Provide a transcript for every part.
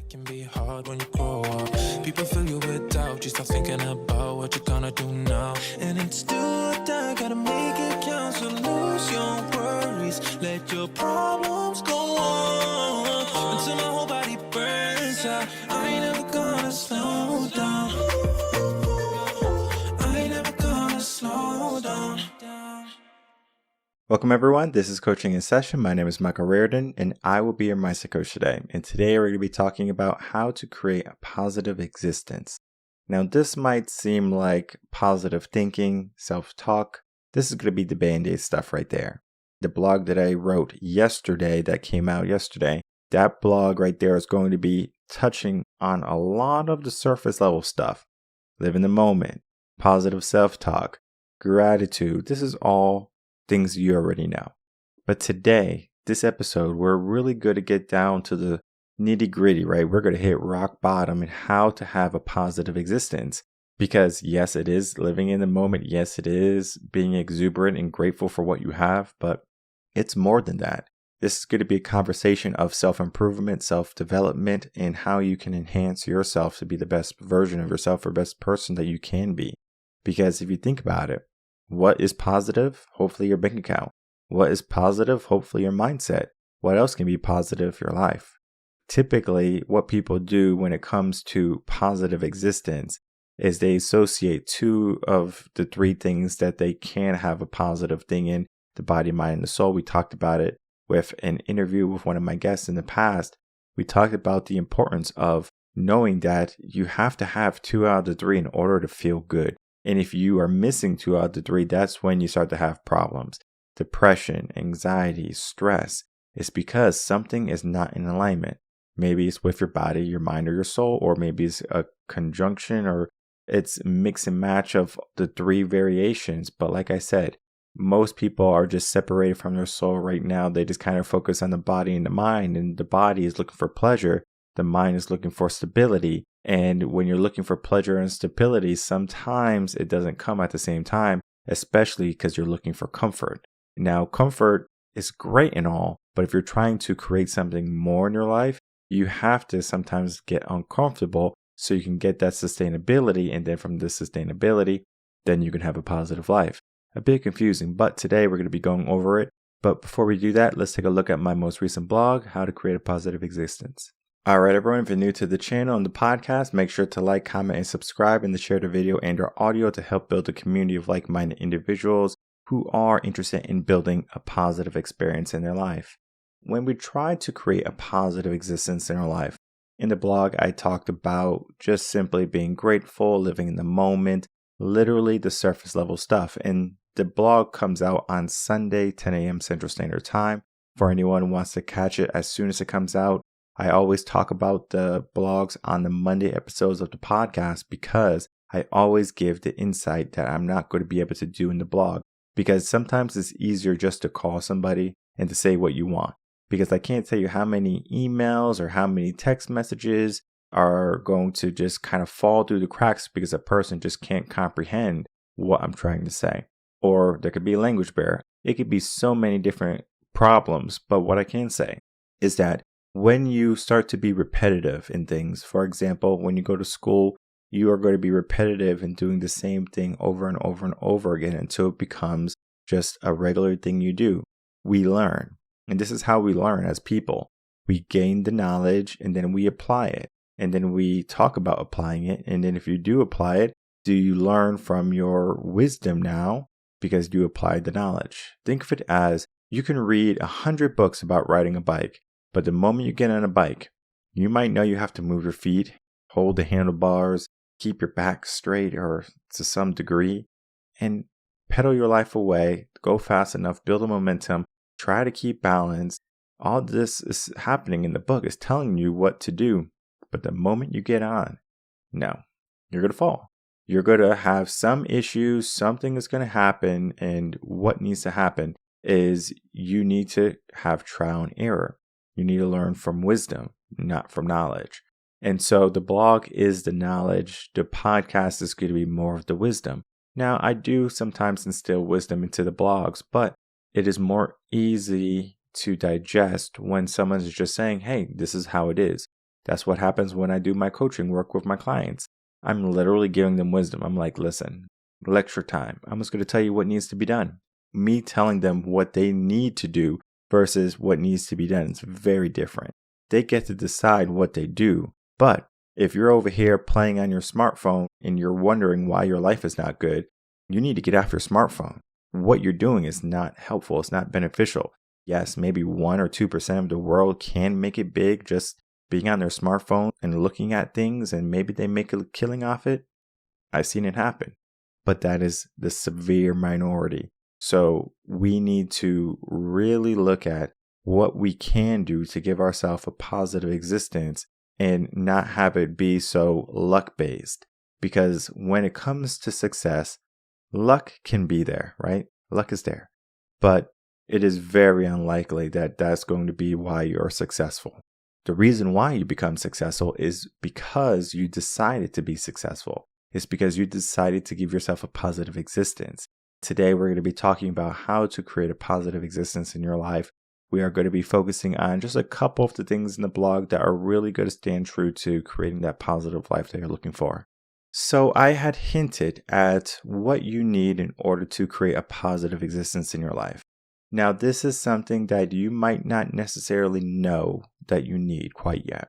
Can be hard when you grow up. People fill you with doubt. You start thinking about what you're gonna do now. And it's do or die, gotta make it count. So lose your worries, let your problems go on until my whole body burns out. I ain't never gonna slow down. I ain't never gonna slow down. Welcome everyone, this is Coaching in Session. My name is Michael Rearden and I will be your mindset coach today. And today we're going to be talking about how to create a positive existence. Now this might seem like positive thinking, self-talk. This is going to be the band-aid stuff right there. The blog that I wrote yesterday, that came out yesterday, that blog right there is going to be touching on a lot of the surface level stuff. Live in the moment, positive self-talk, gratitude. This is all things you already know. But today, this episode, we're really going to get down to the nitty gritty, right? We're going to hit rock bottom and how to have a positive existence. Because yes, it is living in the moment. Yes, it is being exuberant and grateful for what you have, but it's more than that. This is going to be a conversation of self-improvement, self-development, and how you can enhance yourself to be the best version of yourself or best person that you can be. Because if you think about it, what is positive? Hopefully your bank account. What is positive? Hopefully your mindset. What else can be positive? Your life. Typically, what people do when it comes to positive existence is they associate two of the three things that they can have a positive thing in: the body, mind, and the soul. We talked about it with an interview with one of my guests in the past. We talked about the importance of knowing that you have to have 2 out of the 3 in order to feel good. And if you are missing 2 out of the 3, that's when you start to have problems. Depression, anxiety, stress. It's because something is not in alignment. Maybe it's with your body, your mind, or your soul, or maybe it's a conjunction, or it's mix and match of the 3 variations. But like I said, most people are just separated from their soul right now. They just kind of focus on the body and the mind, and the body is looking for pleasure. The mind is looking for stability. And when you're looking for pleasure and stability, sometimes it doesn't come at the same time, especially because you're looking for comfort. Now, comfort is great and all, but if you're trying to create something more in your life, you have to sometimes get uncomfortable so you can get that sustainability. And then from this sustainability, then you can have a positive life. A bit confusing, but today we're going to be going over it. But before we do that, let's take a look at my most recent blog, How to Create a Positive Existence. Alright everyone, if you're new to the channel and the podcast, make sure to like, comment, and subscribe, and to share the video and or audio to help build a community of like-minded individuals who are interested in building a positive experience in their life. When we try to create a positive existence in our life, in the blog I talked about just simply being grateful, living in the moment, literally the surface level stuff. And the blog comes out on Sunday, 10 a.m. Central Standard Time. For anyone who wants to catch it as soon as it comes out, I always talk about the blogs on the Monday episodes of the podcast because I always give the insight that I'm not going to be able to do in the blog, because sometimes it's easier just to call somebody and to say what you want, because I can't tell you how many emails or how many text messages are going to just kind of fall through the cracks because a person just can't comprehend what I'm trying to say. Or there could be a language barrier. It could be so many different problems, but what I can say is that when you start to be repetitive in things, for example, when you go to school, you are going to be repetitive in doing the same thing over and over and over again until it becomes just a regular thing you do. We learn. And this is how we learn as people. We gain the knowledge and then we apply it. And then we talk about applying it. And then if you do apply it, do you learn from your wisdom now because you applied the knowledge? Think of it as you can read 100 books about riding a bike. But the moment you get on a bike, you might know you have to move your feet, hold the handlebars, keep your back straight or to some degree, and pedal your life away, go fast enough, build a momentum, try to keep balance. All this is happening in the book. It's telling you what to do. But the moment you get on, no, you're going to fall. You're going to have some issues, something is going to happen, and what needs to happen is you need to have trial and error. You need to learn from wisdom, not from knowledge. And so the blog is the knowledge. The podcast is going to be more of the wisdom. Now, I do sometimes instill wisdom into the blogs, but it is more easy to digest when someone is just saying, hey, this is how it is. That's what happens when I do my coaching work with my clients. I'm literally giving them wisdom. I'm like, listen, lecture time. I'm just going to tell you what needs to be done. Me telling them what they need to do versus what needs to be done is very different. They get to decide what they do. But if you're over here playing on your smartphone and you're wondering why your life is not good, you need to get off your smartphone. What you're doing is not helpful. It's not beneficial. Yes, maybe 1 or 2% of the world can make it big just being on their smartphone and looking at things, and maybe they make a killing off it. I've seen it happen. But that is the severe minority. So we need to really look at what we can do to give ourselves a positive existence and not have it be so luck-based. Because when it comes to success, luck can be there, right? Luck is there. But it is very unlikely that that's going to be why you're successful. The reason why you become successful is because you decided to be successful. It's because you decided to give yourself a positive existence. Today, we're going to be talking about how to create a positive existence in your life. We are going to be focusing on just a couple of the things in the blog that are really going to stand true to creating that positive life that you're looking for. So I had hinted at what you need in order to create a positive existence in your life. Now, this is something that you might not necessarily know that you need quite yet,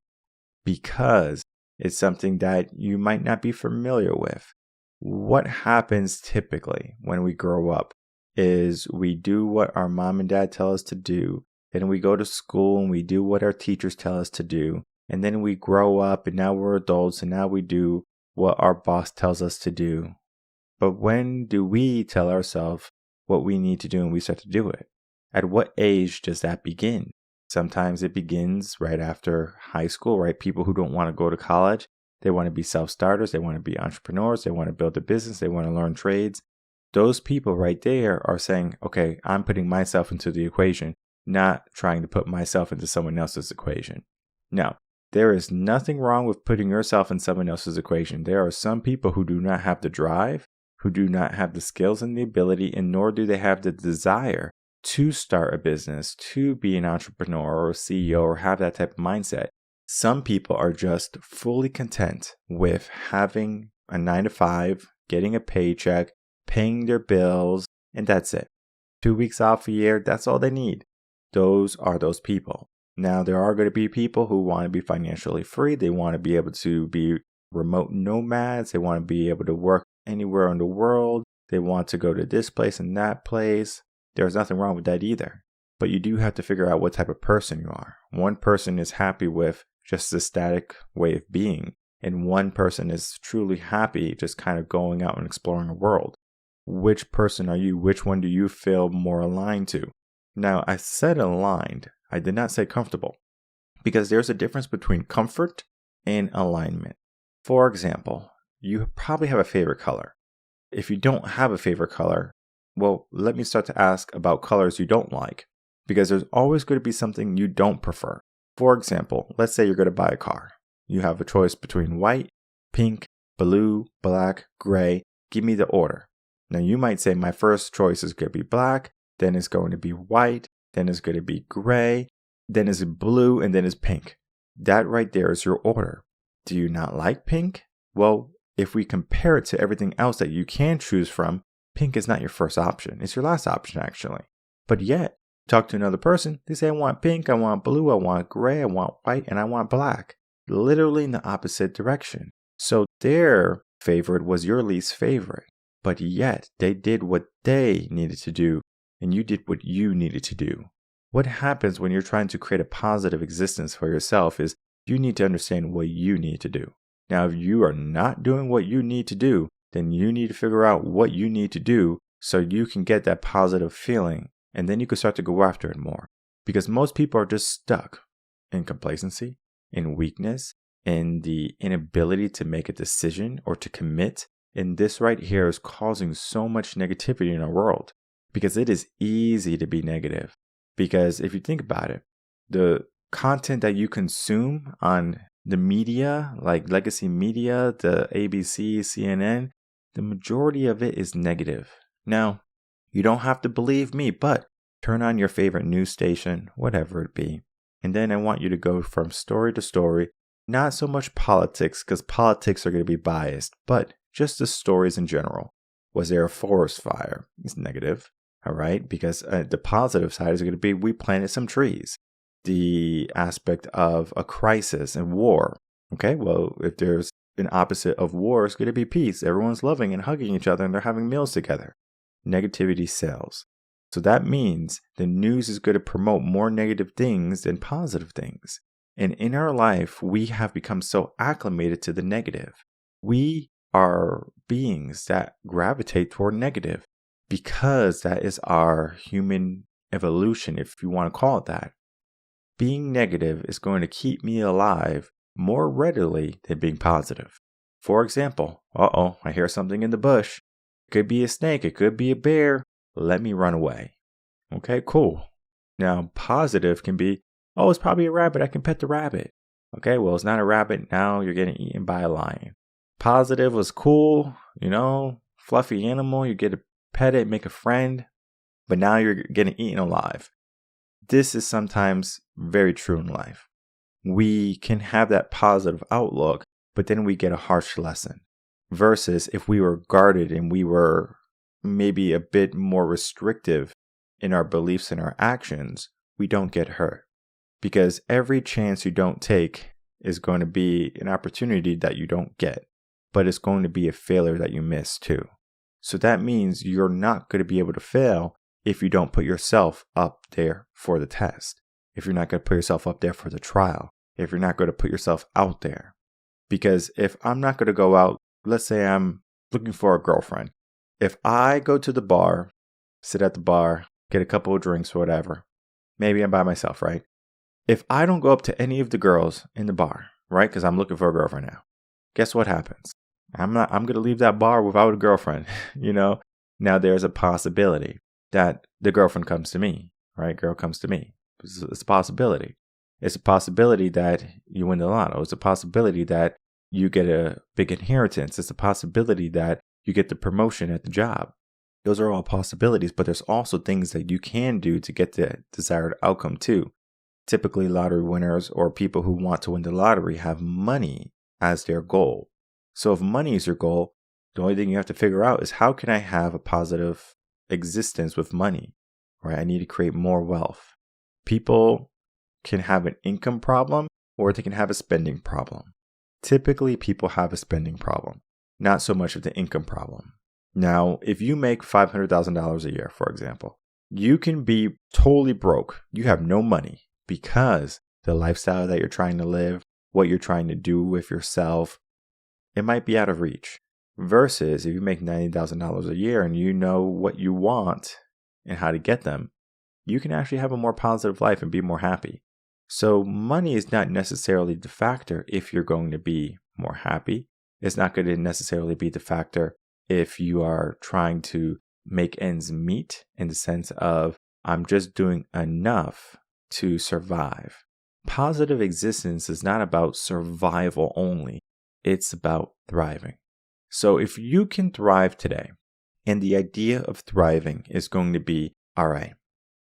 because it's something that you might not be familiar with. What happens typically when we grow up is we do what our mom and dad tell us to do, then we go to school and we do what our teachers tell us to do, and then we grow up and now we're adults and now we do what our boss tells us to do. But when do we tell ourselves what we need to do and we start to do it? At what age does that begin? Sometimes it begins right after high school, right? People who don't want to go to college, they want to be self-starters, they want to be entrepreneurs, they want to build a business, they want to learn trades. Those people right there are saying, okay, I'm putting myself into the equation, not trying to put myself into someone else's equation. Now, there is nothing wrong with putting yourself in someone else's equation. There are some people who do not have the drive, who do not have the skills and the ability, and nor do they have the desire to start a business, to be an entrepreneur or a CEO or have that type of mindset. Some people are just fully content with having a 9-to-5, getting a paycheck, paying their bills, and that's it. 2 weeks off a year, that's all they need. Those are those people. Now, there are going to be people who want to be financially free. They want to be able to be remote nomads. They want to be able to work anywhere in the world. They want to go to this place and that place. There's nothing wrong with that either. But you do have to figure out what type of person you are. One person is happy with just a static way of being, and one person is truly happy just kind of going out and exploring the world. Which person are you? Which one do you feel more aligned to? Now, I said aligned. I did not say comfortable, because there's a difference between comfort and alignment. For example, you probably have a favorite color. If you don't have a favorite color, well, let me start to ask about colors you don't like, because there's always going to be something you don't prefer. For example, let's say you're going to buy a car. You have a choice between white, pink, blue, black, gray. Give me the order. Now, you might say my first choice is going to be black, then it's going to be white, then it's going to be gray, then it's blue, and then it's pink. That right there is your order. Do you not like pink? Well, if we compare it to everything else that you can choose from, pink is not your first option. It's your last option, actually. But yet, talk to another person, they say, I want pink, I want blue, I want gray, I want white, and I want black. Literally in the opposite direction. So their favorite was your least favorite. But yet, they did what they needed to do, and you did what you needed to do. What happens when you're trying to create a positive existence for yourself is you need to understand what you need to do. Now, if you are not doing what you need to do, then you need to figure out what you need to do so you can get that positive feeling, and then you can start to go after it more. Because most people are just stuck in complacency, in weakness, in the inability to make a decision or to commit. And this right here is causing so much negativity in our world, because it is easy to be negative. Because if you think about it, the content that you consume on the media, like legacy media, the ABC, CNN, the majority of it is negative. Now, you don't have to believe me, but turn on your favorite news station, whatever it be. And then I want you to go from story to story Not so much politics, because politics are going to be biased, but just the stories in general. Was there a forest fire? It's negative, all right? Because the positive side is going to be we planted some trees. The aspect of a crisis and war. Okay, well, if there's an opposite of war, it's going to be peace. Everyone's loving and hugging each other and they're having meals together. Negativity sells. So that means the news is going to promote more negative things than positive things. And in our life, we have become so acclimated to the negative. We are beings that gravitate toward negative because that is our human evolution, if you want to call it that. Being negative is going to keep me alive more readily than being positive. For example, I hear something in the bush. It could be a snake, it could be a bear. Let me run away. Okay, cool. Now, positive can be, it's probably a rabbit. I can pet the rabbit. Okay, well, it's not a rabbit. Now you're getting eaten by a lion. Positive was cool, fluffy animal. You get to pet it, make a friend. But now you're getting eaten alive. This is sometimes very true in life. We can have that positive outlook, but then we get a harsh lesson. Versus if we were guarded and we were maybe a bit more restrictive in our beliefs and our actions, we don't get hurt. Because every chance you don't take is going to be an opportunity that you don't get, but it's going to be a failure that you miss too. So that means you're not going to be able to fail if you don't put yourself up there for the test. If you're not going to put yourself up there for the trial. If you're not going to put yourself out there. Because if I'm not going to go out, let's say I'm looking for a girlfriend. If I go to the bar, sit at the bar, get a couple of drinks or whatever, maybe I'm by myself, right? If I don't go up to any of the girls in the bar, right? Because I'm looking for a girlfriend now. Guess what happens? I'm going to leave that bar without a girlfriend, Now there's a possibility that the girlfriend comes to me, right? Girl comes to me. It's a possibility. It's a possibility that you win the lotto. It's a possibility that you get a big inheritance. It's a possibility that you get the promotion at the job. Those are all possibilities, but there's also things that you can do to get the desired outcome too. Typically, lottery winners or people who want to win the lottery have money as their goal. So if money is your goal, the only thing you have to figure out is how can I have a positive existence with money, right? I need to create more wealth. People can have an income problem or they can have a spending problem. Typically, people have a spending problem, not so much of the income problem. Now, if you make $500,000 a year, for example, you can be totally broke. You have no money because the lifestyle that you're trying to live, what you're trying to do with yourself, it might be out of reach. Versus if you make $90,000 a year and you know what you want and how to get them, you can actually have a more positive life and be more happy. So money is not necessarily the factor if you're going to be more happy. It's not going to necessarily be the factor if you are trying to make ends meet in the sense of I'm just doing enough to survive. Positive existence is not about survival only. It's about thriving. So if you can thrive today, and the idea of thriving is going to be, all right,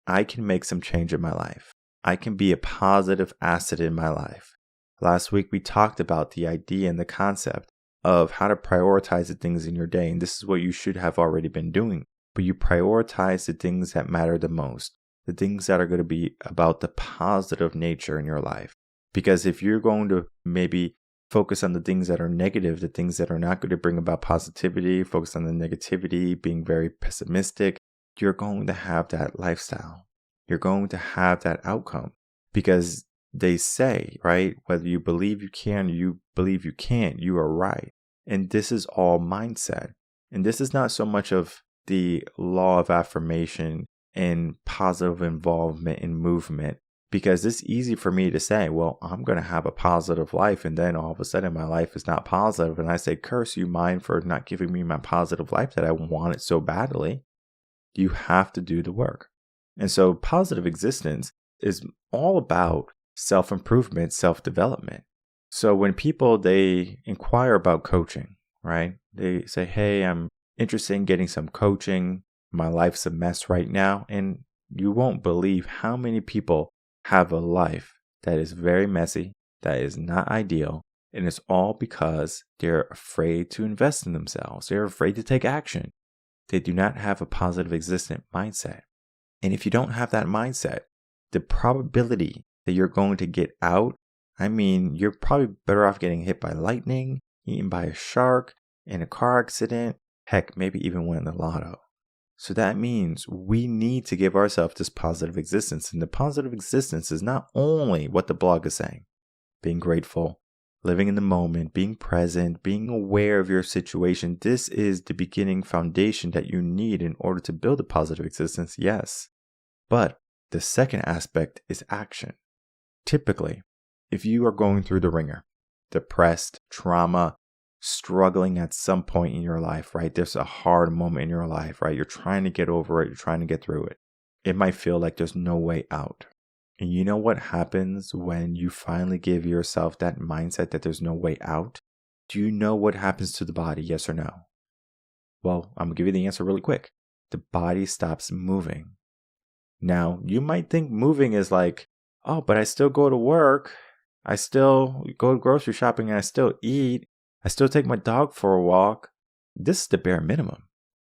I can make some change in my life. I can be a positive asset in my life. Last week, we talked about the idea and the concept of how to prioritize the things in your day. And this is what you should have already been doing. But you prioritize the things that matter the most, the things that are going to be about the positive nature in your life. Because if you're going to maybe focus on the things that are negative, the things that are not going to bring about positivity, focus on the negativity, being very pessimistic, you're going to have that lifestyle. You're going to have that outcome because they say, right, whether you believe you can or you believe you can't, you are right. And this is all mindset. And this is not so much of the law of affirmation and positive involvement in movement, because it's easy for me to say, well, I'm going to have a positive life. And then all of a sudden my life is not positive. And I say, curse you, mind, for not giving me my positive life that I wanted so badly. You have to do the work. And so positive existence is all about self-improvement, self-development. So when people, they inquire about coaching, right? They say, hey, I'm interested in getting some coaching. My life's a mess right now. And you won't believe how many people have a life that is very messy, That is not ideal. And it's all because they're afraid to invest in themselves. They're afraid to take action. They do not have a positive existent mindset. And if you don't have that mindset, the probability that you're going to get out, you're probably better off getting hit by lightning, eaten by a shark, in a car accident, heck, maybe even winning the lotto. So that means we need to give ourselves this positive existence. And the positive existence is not only what the blog is saying, being grateful, living in the moment, being present, being aware of your situation. This is the beginning foundation that you need in order to build a positive existence, yes. But the second aspect is action. Typically, if you are going through the ringer, depressed, trauma, struggling at some point in your life, right? There's a hard moment in your life, right? You're trying to get over it. You're trying to get through it. It might feel like there's no way out. And you know what happens when you finally give yourself that mindset that there's no way out? Do you know what happens to the body? Yes or no? Well, I'm going to give you the answer really quick. The body stops moving. Now, you might think moving is like, oh, but I still go to work. I still go grocery shopping and I still eat. I still take my dog for a walk. This is the bare minimum.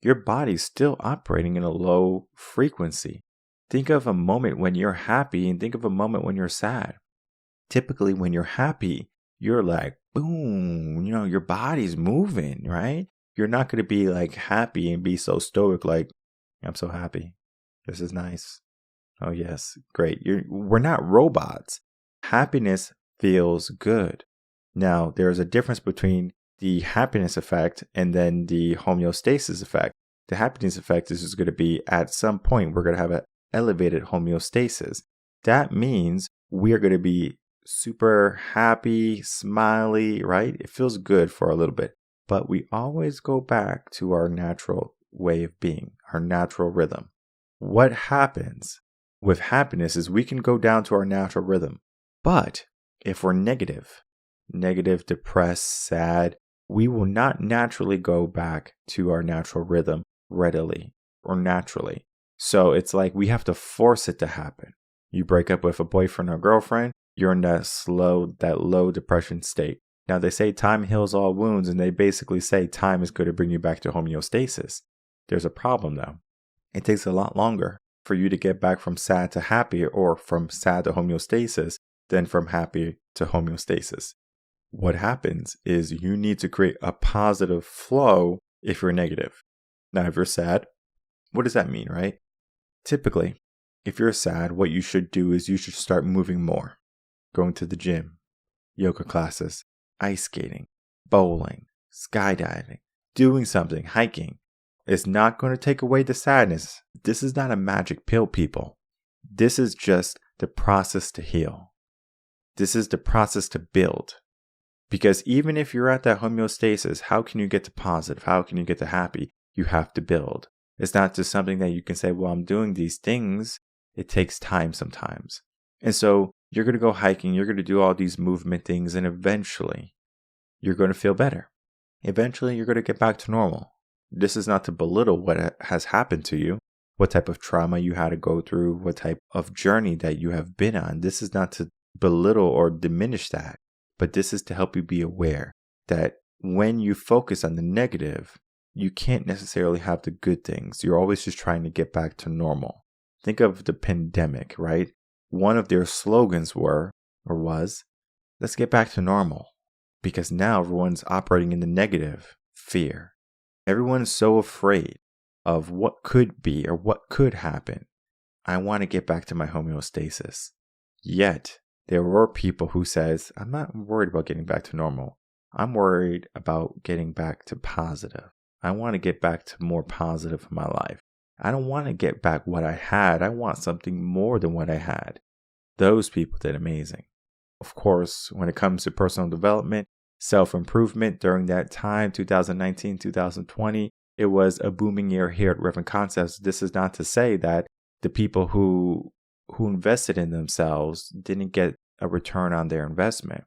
Your body's still operating in a low frequency. Think of a moment when you're happy and think of a moment when you're sad. Typically, when you're happy, you're like, boom, your body's moving, right? You're not going to be like happy and be so stoic like, I'm so happy. This is nice. Oh, yes. Great. We're not robots. Happiness feels good. Now, there's a difference between the happiness effect and then the homeostasis effect. The happiness effect is just going to be at some point, we're going to have an elevated homeostasis. That means we are going to be super happy, smiley, right? It feels good for a little bit. But we always go back to our natural way of being, our natural rhythm. What happens with happiness is we can go down to our natural rhythm. But if we're negative, depressed, sad, we will not naturally go back to our natural rhythm readily or naturally. So it's like we have to force it to happen. You break up with a boyfriend or girlfriend, you're in that low depression state. Now they say time heals all wounds, and they basically say time is going to bring you back to homeostasis. There's a problem though. It takes a lot longer for you to get back from sad to happy or from sad to homeostasis than from happy to homeostasis. What happens is you need to create a positive flow if you're negative. Now, if you're sad, what does that mean, right? Typically, if you're sad, what you should do is you should start moving more. Going to the gym, yoga classes, ice skating, bowling, skydiving, doing something, hiking. It's not going to take away the sadness. This is not a magic pill, people. This is just the process to heal. This is the process to build. Because even if you're at that homeostasis, how can you get to positive? How can you get to happy? You have to build. It's not just something that you can say, well, I'm doing these things. It takes time sometimes. And so you're going to go hiking. You're going to do all these movement things. And eventually, you're going to feel better. Eventually, you're going to get back to normal. This is not to belittle what has happened to you, what type of trauma you had to go through, what type of journey that you have been on. This is not to belittle or diminish that. But this is to help you be aware that when you focus on the negative, you can't necessarily have the good things. You're always just trying to get back to normal. Think of the pandemic, right? One of their slogans was, let's get back to normal. Because now everyone's operating in the negative, fear. Everyone's so afraid of what could be or what could happen. I want to get back to my homeostasis. Yet, there were people who says, I'm not worried about getting back to normal. I'm worried about getting back to positive. I want to get back to more positive in my life. I don't want to get back what I had. I want something more than what I had. Those people did amazing. Of course, when it comes to personal development, self-improvement during that time, 2019, 2020, it was a booming year here at Reven Concepts. This is not to say that the people who invested in themselves didn't get a return on their investment.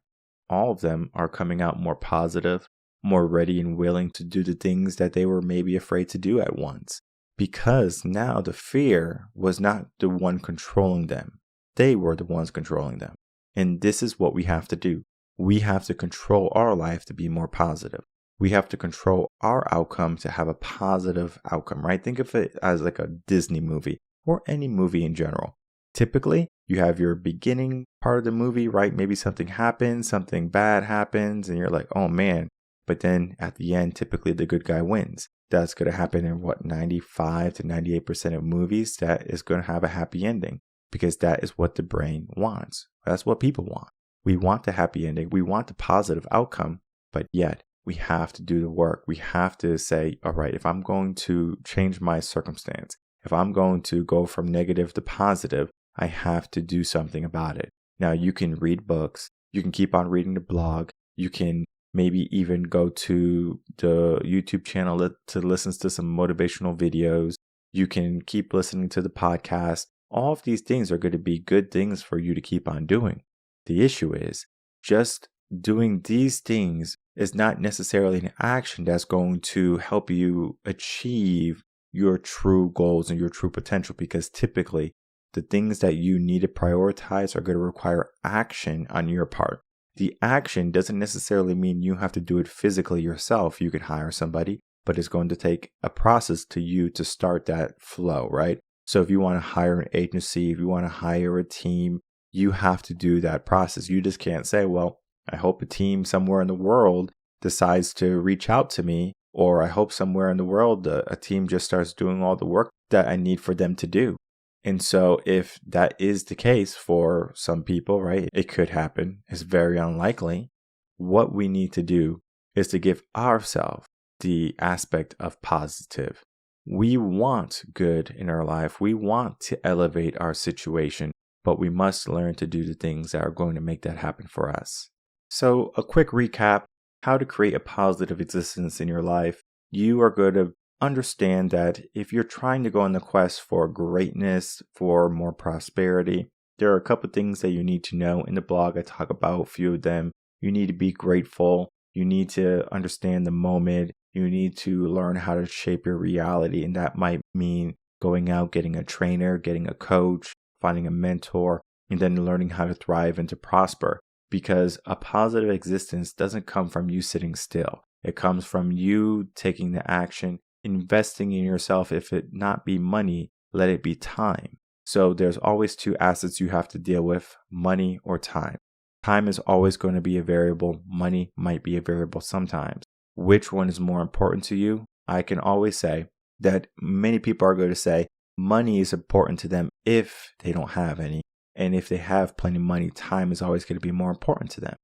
All of them are coming out more positive, more ready and willing to do the things that they were maybe afraid to do at once. Because now the fear was not the one controlling them. They were the ones controlling them. And this is what we have to do. We have to control our life to be more positive. We have to control our outcome to have a positive outcome, right? Think of it as like a Disney movie or any movie in general. Typically, you have your beginning part of the movie, right? Maybe something happens, something bad happens, and you're like, oh man. But then at the end, typically the good guy wins. That's going to happen in 95 to 98% of movies. That is going to have a happy ending because that is what the brain wants. That's what people want. We want the happy ending. We want the positive outcome, but yet we have to do the work. We have to say, all right, if I'm going to change my circumstance, if I'm going to go from negative to positive, I have to do something about it. Now, you can read books. You can keep on reading the blog. You can maybe even go to the YouTube channel to listen to some motivational videos. You can keep listening to the podcast. All of these things are going to be good things for you to keep on doing. The issue is just doing these things is not necessarily an action that's going to help you achieve your true goals and your true potential, because typically the things that you need to prioritize are going to require action on your part. The action doesn't necessarily mean you have to do it physically yourself. You could hire somebody, but it's going to take a process to you to start that flow, right? So if you want to hire an agency, if you want to hire a team, you have to do that process. You just can't say, well, I hope a team somewhere in the world decides to reach out to me, or I hope somewhere in the world a team just starts doing all the work that I need for them to do. And so if that is the case for some people, right, it could happen. It's very unlikely. What we need to do is to give ourselves the aspect of positive. We want good in our life. We want to elevate our situation, but we must learn to do the things that are going to make that happen for us. So a quick recap, how to create a positive existence in your life. You are going to understand that if you're trying to go on the quest for greatness, for more prosperity, there are a couple things that you need to know. In the blog, I talk about a few of them. You need to be grateful. You need to understand the moment. You need to learn how to shape your reality. And that might mean going out, getting a trainer, getting a coach, finding a mentor, and then learning how to thrive and to prosper. Because a positive existence doesn't come from you sitting still. It comes from you taking the action, investing in yourself. If it not be money, let it be time. So there's always two assets you have to deal with, money or time. Time is always going to be a variable. Money might be a variable sometimes. Which one is more important to you? I can always say that many people are going to say money is important to them if they don't have any. And if they have plenty of money, time is always going to be more important to them.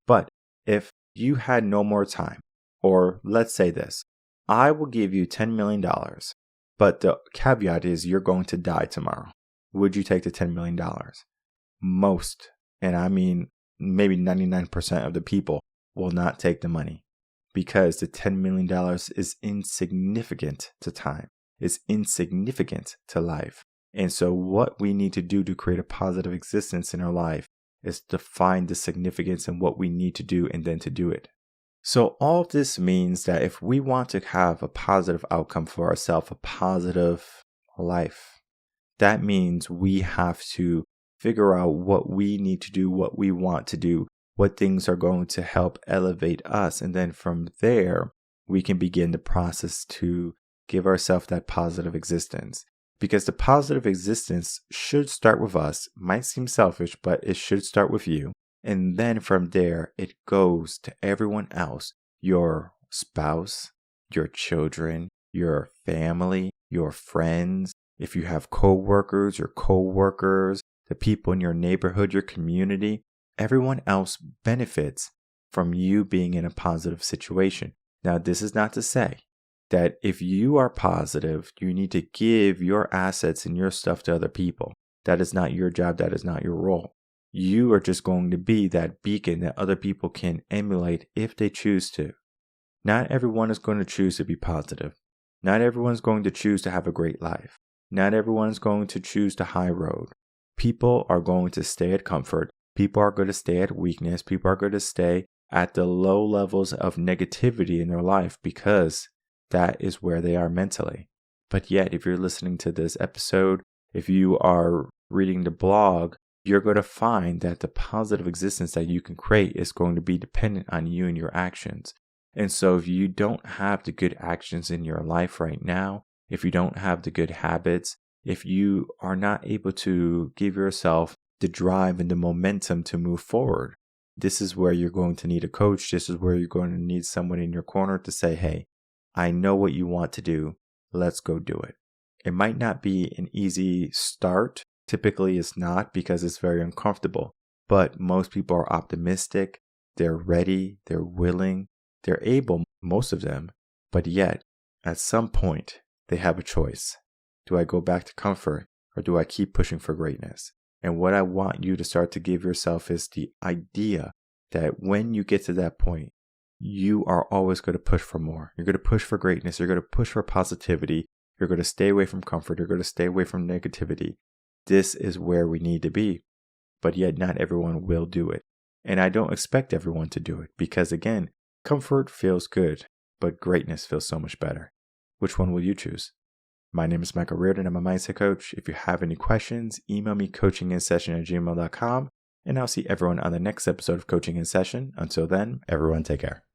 But if you had no more time, or let's say this, I will give you $10 million, but the caveat is you're going to die tomorrow. Would you take the $10 million? Most, and I mean maybe 99% of the people will not take the money because the $10 million is insignificant to time. It's insignificant to life. And so what we need to do to create a positive existence in our life is to find the significance in what we need to do and then to do it. So all of this means that if we want to have a positive outcome for ourselves, a positive life, that means we have to figure out what we need to do, what we want to do, what things are going to help elevate us. And then from there, we can begin the process to give ourselves that positive existence. Because the positive existence should start with us. Might seem selfish, but it should start with you. And then from there, it goes to everyone else, your spouse, your children, your family, your friends. If you have coworkers, your coworkers, the people in your neighborhood, your community, everyone else benefits from you being in a positive situation. Now, this is not to say that if you are positive, you need to give your assets and your stuff to other people. That is not your job. That is not your role. You are just going to be that beacon that other people can emulate if they choose to. Not everyone is going to choose to be positive. Not everyone's going to choose to have a great life. Not everyone is going to choose the high road. People are going to stay at comfort. People are going to stay at weakness. People are going to stay at the low levels of negativity in their life because that is where they are mentally. But yet, if you're listening to this episode, if you are reading the blog, you're going to find that the positive existence that you can create is going to be dependent on you and your actions. And so if you don't have the good actions in your life right now, if you don't have the good habits, if you are not able to give yourself the drive and the momentum to move forward, this is where you're going to need a coach. This is where you're going to need someone in your corner to say, hey, I know what you want to do. Let's go do it. It might not be an easy start. Typically, it's not, because it's very uncomfortable. But most people are optimistic. They're ready. They're willing. They're able, most of them. But yet, at some point, they have a choice. Do I go back to comfort, or do I keep pushing for greatness? And what I want you to start to give yourself is the idea that when you get to that point, you are always going to push for more. You're going to push for greatness. You're going to push for positivity. You're going to stay away from comfort. You're going to stay away from negativity. This is where we need to be. But yet not everyone will do it. And I don't expect everyone to do it, because again, comfort feels good, but greatness feels so much better. Which one will you choose? My name is Michael Rearden. I'm a mindset coach. If you have any questions, email me coachinginsession@gmail.com, and I'll see everyone on the next episode of Coaching in Session. Until then, everyone take care.